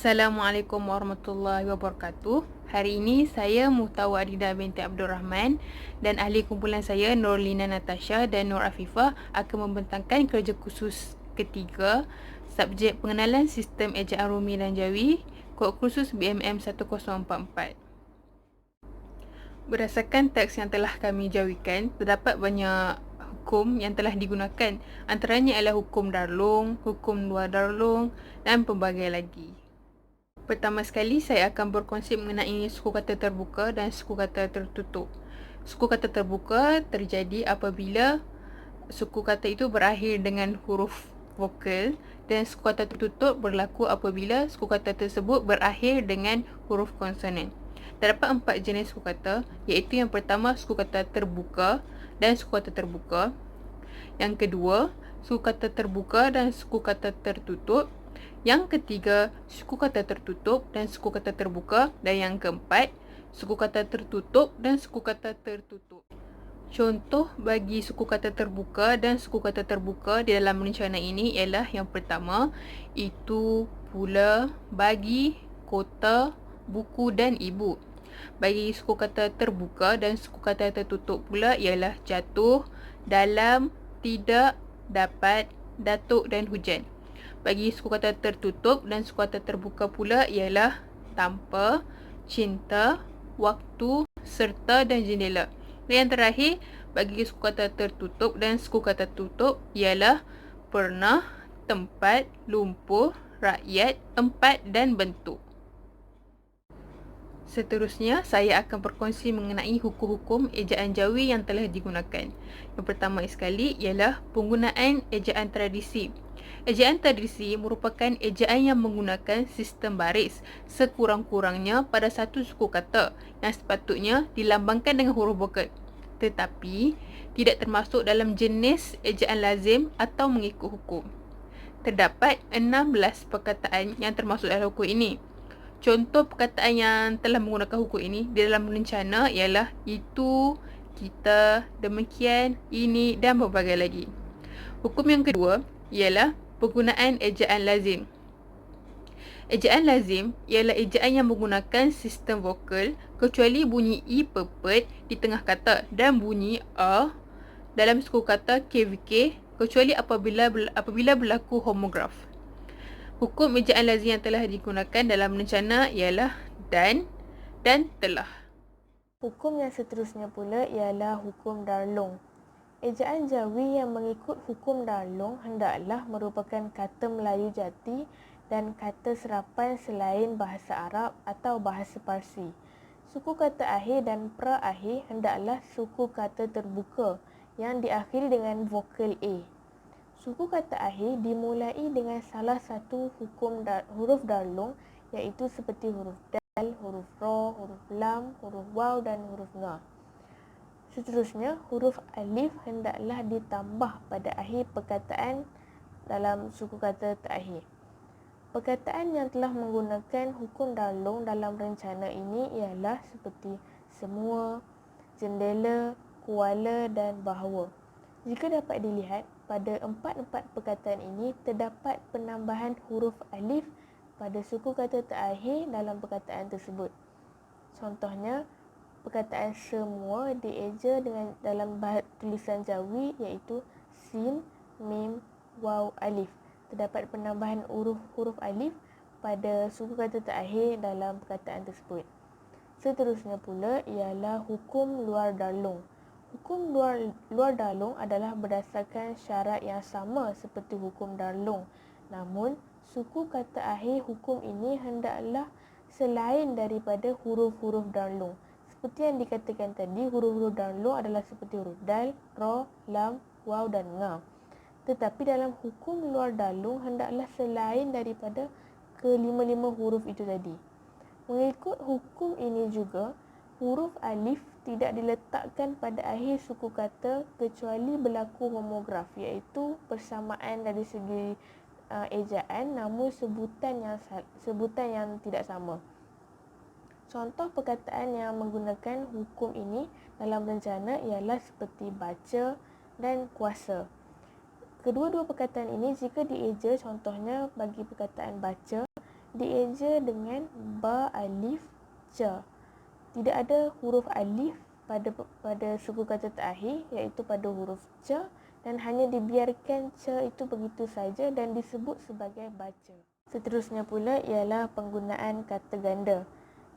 Assalamualaikum warahmatullahi wabarakatuh. Hari ini saya Muhtawa Adida binti Abdul Rahman dan ahli kumpulan saya Nurlina Natasha dan Nur Afifah akan membentangkan kerja khusus ketiga subjek pengenalan sistem ejaan Rumi dan Jawi, kod khusus BMM 1044. Berdasarkan teks yang telah kami jawikan, terdapat banyak hukum yang telah digunakan. Antaranya adalah hukum Darlung, hukum luar Darlung dan pelbagai lagi. Pertama sekali, saya akan berkongsi mengenai suku kata terbuka dan suku kata tertutup. Suku kata terbuka terjadi apabila suku kata itu berakhir dengan huruf vokal dan suku kata tertutup berlaku apabila suku kata tersebut berakhir dengan huruf konsonan. Terdapat 4 jenis suku kata, iaitu yang pertama suku kata terbuka dan suku kata terbuka. Yang kedua, suku kata terbuka dan suku kata tertutup. Yang ketiga, suku kata tertutup dan suku kata terbuka. Dan yang keempat, suku kata tertutup dan suku kata tertutup. Contoh bagi suku kata terbuka dan suku kata terbuka di dalam rencana ini ialah yang pertama, itu, pula, bagi, kota, buku dan ibu. Bagi suku kata terbuka dan suku kata tertutup pula ialah jatuh, dalam, tidak, dapat, datuk dan hujan. Bagi suku kata tertutup dan suku kata terbuka pula ialah tanpa, cinta, waktu, serta dan jendela. Dan yang terakhir, bagi suku kata tertutup dan suku kata tutup ialah pernah, tempat, lumpuh, rakyat, tempat dan bentuk. Seterusnya, saya akan berkongsi mengenai hukum-hukum ejaan Jawi yang telah digunakan. Yang pertama sekali ialah penggunaan ejaan tradisi. Ejaan tradisi merupakan ejaan yang menggunakan sistem baris sekurang-kurangnya pada satu suku kata yang sepatutnya dilambangkan dengan huruf vokal, tetapi tidak termasuk dalam jenis ejaan lazim atau mengikut hukum. Terdapat 16 perkataan yang termasuk dalam hukum ini. Contoh perkataan yang telah menggunakan hukum ini di dalam rencana ialah itu, kita, demikian, ini dan berbagai lagi. Hukum yang kedua ialah penggunaan ejaan lazim. Ejaan lazim ialah ejaan yang menggunakan sistem vokal kecuali bunyi i pepet di tengah kata dan bunyi a dalam suku kata KVK kecuali apabila berlaku homograf. Hukum ejaan lazim yang telah digunakan dalam rencana ialah dan telah. Hukum yang seterusnya pula ialah hukum Darlung. Ejaan Jawi yang mengikut hukum Darlung hendaklah merupakan kata Melayu jati dan kata serapan selain bahasa Arab atau bahasa Parsi. Suku kata akhir dan pra-akhir hendaklah suku kata terbuka yang diakhiri dengan vokal A. Suku kata akhir dimulai dengan salah satu huruf Darlung iaitu seperti huruf dal, huruf ra, huruf lam, huruf waw dan huruf nga. Seterusnya, huruf alif hendaklah ditambah pada akhir perkataan dalam suku kata terakhir. Perkataan yang telah menggunakan hukum Darlung dalam rencana ini ialah seperti semua, jendela, kuala dan bahawa. Jika dapat dilihat, pada empat-empat perkataan ini terdapat penambahan huruf alif pada suku kata terakhir dalam perkataan tersebut. Contohnya, perkataan semua dieja dengan dalam tulisan Jawi iaitu sin, mim, waw, alif. Terdapat penambahan huruf alif pada suku kata terakhir dalam perkataan tersebut. Seterusnya pula ialah hukum luar Darlung. Hukum luar Darlung adalah berdasarkan syarat yang sama seperti hukum Darlung. Namun, suku kata akhir hukum ini hendaklah selain daripada huruf-huruf Darlung. Seperti yang dikatakan tadi, huruf-huruf Darlung adalah seperti huruf dal, ra, lam, waw dan nga. Tetapi dalam hukum luar Darlung hendaklah selain daripada kelima-lima huruf itu tadi. Mengikut hukum ini juga, huruf alif tidak diletakkan pada akhir suku kata kecuali berlaku homograf iaitu persamaan dari segi ejaan namun sebutan yang tidak sama. Contoh perkataan yang menggunakan hukum ini dalam rencana ialah seperti baca dan kuasa. Kedua-dua perkataan ini jika dieja, contohnya bagi perkataan baca, dieja dengan ba alif ca. Tidak ada huruf alif pada suku kata terakhir, iaitu pada huruf ca, dan hanya dibiarkan ca itu begitu saja dan disebut sebagai baca. Seterusnya pula ialah penggunaan kata ganda.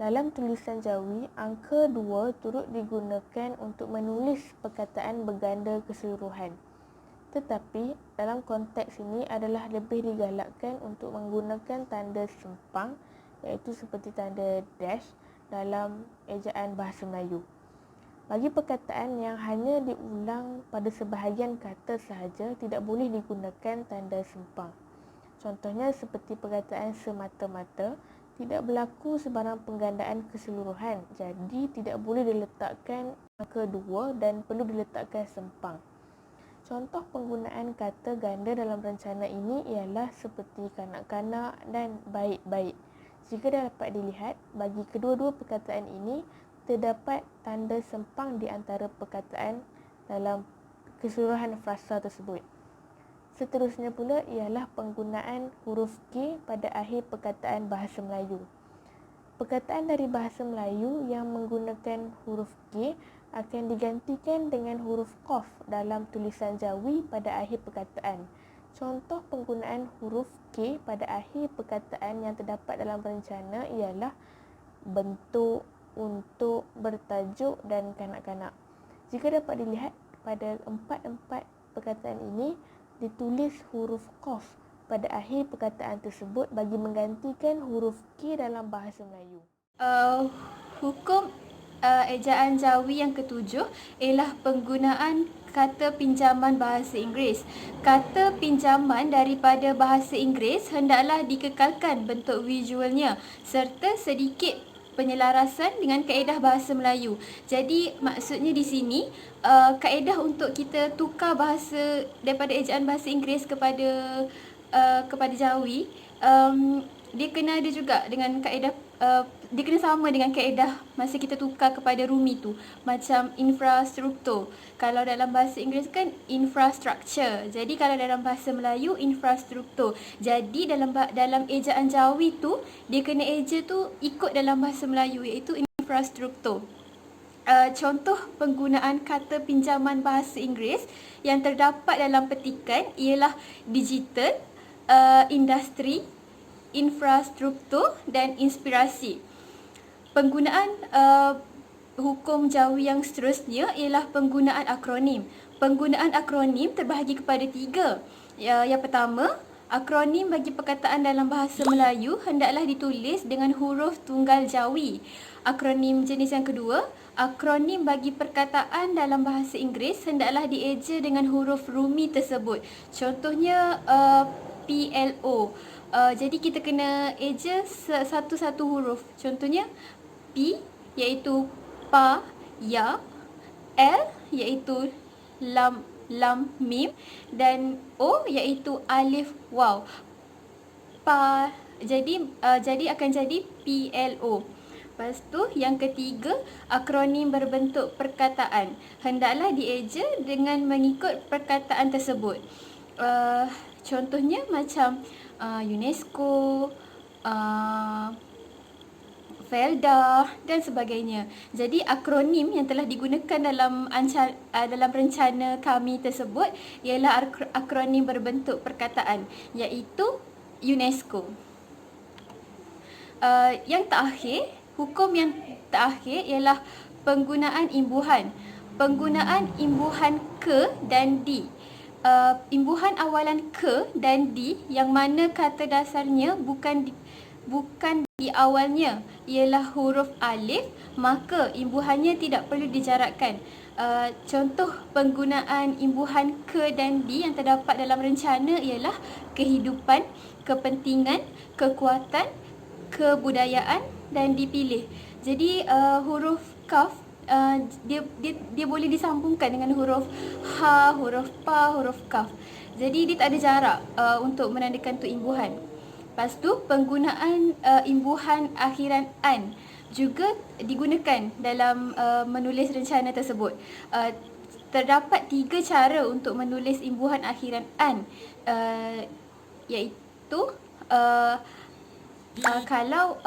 Dalam tulisan Jawi, angka 2 turut digunakan untuk menulis perkataan berganda keseluruhan. Tetapi dalam konteks ini adalah lebih digalakkan untuk menggunakan tanda sempang, iaitu seperti tanda dash dalam ejaan bahasa Melayu. Bagi perkataan yang hanya diulang pada sebahagian kata sahaja, tidak boleh digunakan tanda sempang. Contohnya seperti perkataan semata-mata, tidak berlaku sebarang penggandaan keseluruhan, jadi tidak boleh diletakkan angka 2 dan perlu diletakkan sempang. Contoh penggunaan kata ganda dalam rencana ini ialah seperti kanak-kanak dan baik-baik. Jika dapat dilihat, bagi kedua-dua perkataan ini, terdapat tanda sempang di antara perkataan dalam keseluruhan frasa tersebut. Seterusnya pula ialah penggunaan huruf G pada akhir perkataan bahasa Melayu. Perkataan dari bahasa Melayu yang menggunakan huruf G akan digantikan dengan huruf Qaf dalam tulisan Jawi pada akhir perkataan. Contoh penggunaan huruf G pada akhir perkataan yang terdapat dalam rencana ialah bentuk, untuk, bertajuk dan kanak-kanak. Jika dapat dilihat, pada empat-empat perkataan ini ditulis huruf Qaf pada akhir perkataan tersebut bagi menggantikan huruf G dalam bahasa Melayu. Hukum ejaan Jawi yang ketujuh ialah penggunaan kata pinjaman bahasa Inggeris. Kata pinjaman daripada bahasa Inggeris hendaklah dikekalkan bentuk visualnya serta sedikit penyelarasan dengan kaedah bahasa Melayu. Jadi maksudnya di sini kaedah untuk kita tukar bahasa daripada ejaan bahasa Inggeris kepada Jawi, dia kena ada juga dengan kaedah, dia kena sama dengan kaedah masa kita tukar kepada Rumi tu, macam infrastruktur. Kalau dalam bahasa Inggeris kan infrastructure, jadi kalau dalam bahasa Melayu infrastruktur. Jadi dalam ejaan Jawi tu, dia kena eja tu ikut dalam bahasa Melayu, iaitu infrastruktur. Contoh penggunaan kata pinjaman bahasa Inggeris yang terdapat dalam petikan ialah digital, industri, infrastruktur dan inspirasi. Penggunaan hukum Jawi yang seterusnya ialah penggunaan akronim. Penggunaan akronim terbahagi kepada 3. Yang pertama, akronim bagi perkataan dalam bahasa Melayu hendaklah ditulis dengan huruf tunggal Jawi. Akronim jenis yang kedua, akronim bagi perkataan dalam bahasa Inggeris hendaklah dieja dengan huruf Rumi tersebut. Contohnya PLO. Jadi kita kena eja satu-satu huruf. Contohnya P iaitu pa, ya, L iaitu lam mim dan O iaitu alif waw. Jadi akan jadi PLO. Lepas tu yang ketiga, akronim berbentuk perkataan hendaklah dieja dengan mengikut perkataan tersebut. Contohnya macam UNESCO, Felda dan sebagainya. Jadi akronim yang telah digunakan dalam rencana kami tersebut ialah akronim berbentuk perkataan, iaitu UNESCO. Yang terakhir, hukum yang terakhir ialah penggunaan imbuhan. Penggunaan imbuhan ke dan di. Imbuhan awalan ke dan di yang mana kata dasarnya bukan di awalnya ialah huruf alif, maka imbuhannya tidak perlu dijarakkan. Contoh penggunaan imbuhan ke dan di yang terdapat dalam rencana ialah kehidupan, kepentingan, kekuatan, kebudayaan dan dipilih. Jadi huruf kaf dia boleh disambungkan dengan huruf ha, huruf pa, huruf kaf. Jadi dia tak ada jarak untuk menandakan tu imbuhan. Lepas tu penggunaan imbuhan akhiran an juga digunakan dalam menulis rencana tersebut. Terdapat 3 cara untuk menulis imbuhan akhiran an, iaitu Kalau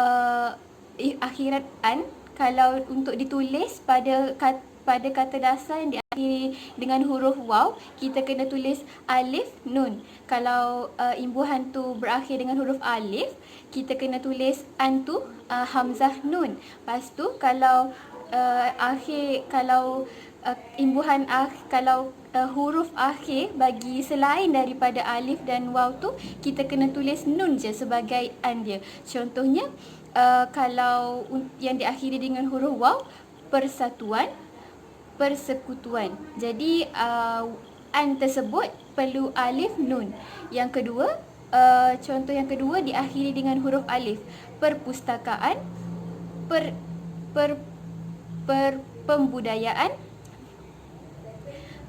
akhiran an, kalau untuk ditulis pada kata dasar yang diakhiri dengan huruf waw, kita kena tulis alif nun. Kalau imbuhan tu berakhir dengan huruf alif, kita kena tulis an tu hamzah nun. Lepas tu kalau huruf akhir bagi selain daripada alif dan waw tu, kita kena tulis nun je sebagai an dia. Contohnya kalau yang diakhiri dengan huruf waw, persatuan, persekutuan. Jadi an tersebut perlu alif nun. Yang kedua, contoh yang kedua diakhiri dengan huruf alif, perpustakaan, pembudayaan.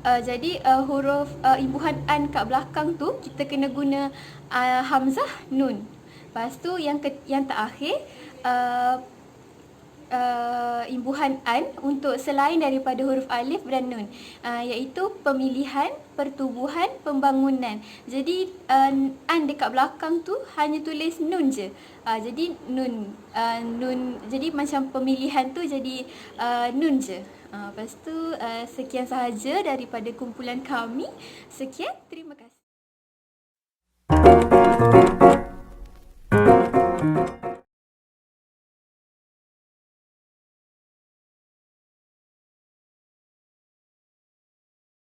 Jadi huruf imbuhan an kat belakang tu kita kena guna hamzah nun. Lepas tu yang terakhir, imbuhan an untuk selain daripada huruf alif dan nun, iaitu pemilihan, pertubuhan, pembangunan. Jadi an dekat belakang tu hanya tulis nun je. Jadi nun, jadi macam pemilihan tu jadi nun je. Lepas tu sekian sahaja daripada kumpulan kami. Sekian, terima kasih.